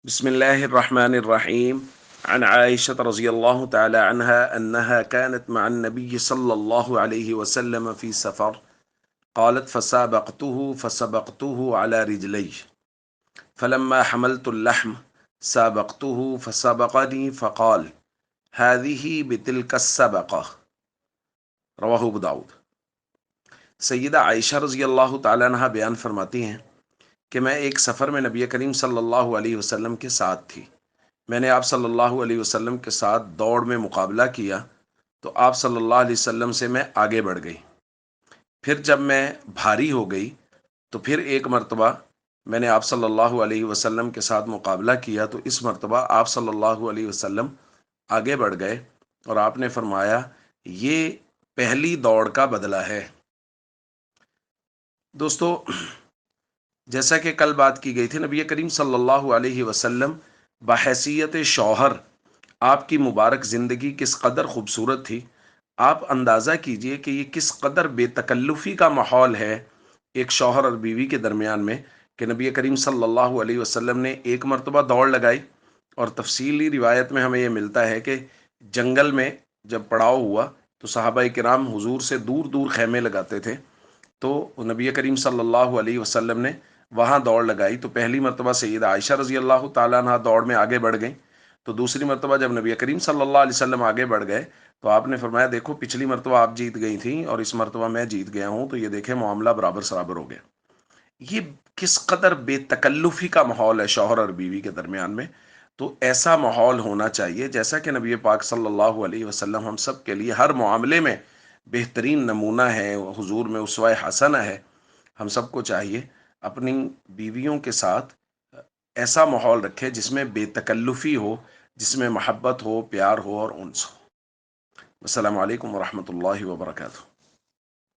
بسم الله الرحمن الرحيم. عن عائشة رضي الله تعالى عنها أنها كانت مع النبي صلى الله عليه وسلم في سفر. قالت فسبقته على رجلي، فلما حملت اللحم سابقته فسبقني فقال هذه بتلك السبقة. رواہ ابو داؤد۔ سیدہ عائشہ رضی اللہ تعالیٰ عنہ بیان فرماتی ہیں کہ میں ایک سفر میں نبی کریم صلی اللہ علیہ وسلم کے ساتھ تھی۔ میں نے آپ صلی اللہ علیہ وسلم کے ساتھ دوڑ میں مقابلہ کیا تو آپ صلی اللہ علیہ وسلم سے میں آگے بڑھ گئی۔ پھر جب میں بھاری ہو گئی تو پھر ایک مرتبہ میں نے آپ صلی اللہ علیہ وسلم کے ساتھ مقابلہ کیا تو اس مرتبہ آپ صلی اللہ علیہ وسلم آگے بڑھ گئے اور آپ نے فرمایا یہ پہلی دوڑ کا بدلہ ہے۔ دوستو، جیسا کہ کل بات کی گئی تھی، نبی کریم صلی اللہ علیہ وسلم بحیثیت شوہر آپ کی مبارک زندگی کس قدر خوبصورت تھی۔ آپ اندازہ کیجئے کہ یہ کس قدر بے تکلفی کا ماحول ہے ایک شوہر اور بیوی کے درمیان میں، کہ نبی کریم صلی اللہ علیہ وسلم نے ایک مرتبہ دوڑ لگائی، اور تفصیلی روایت میں ہمیں یہ ملتا ہے کہ جنگل میں جب پڑاؤ ہوا تو صحابہ کرام حضور سے دور دور خیمے لگاتے تھے، تو نبی کریم صلی اللہ علیہ وسلم نے وہاں دوڑ لگائی تو پہلی مرتبہ سیدہ عائشہ رضی اللہ تعالیٰ عنہ دوڑ میں آگے بڑھ گئیں، تو دوسری مرتبہ جب نبی کریم صلی اللہ علیہ وسلم آگے بڑھ گئے تو آپ نے فرمایا دیکھو پچھلی مرتبہ آپ جیت گئی تھیں اور اس مرتبہ میں جیت گیا ہوں، تو یہ دیکھیں معاملہ برابر سرابر ہو گیا۔ یہ کس قدر بے تکلفی کا ماحول ہے شوہر اور بیوی کے درمیان میں۔ تو ایسا ماحول ہونا چاہیے جیسا کہ نبی پاک صلی اللہ علیہ وسلم ہم سب کے لیے ہر معاملے میں بہترین نمونہ ہے، حضور میں اسوہ حسنہ ہے۔ ہم سب کو چاہیے اپنی بیویوں کے ساتھ ایسا ماحول رکھے جس میں بے تکلفی ہو، جس میں محبت ہو، پیار ہو اور انس ہو۔ السلام علیکم ورحمۃ اللہ وبرکاتہ۔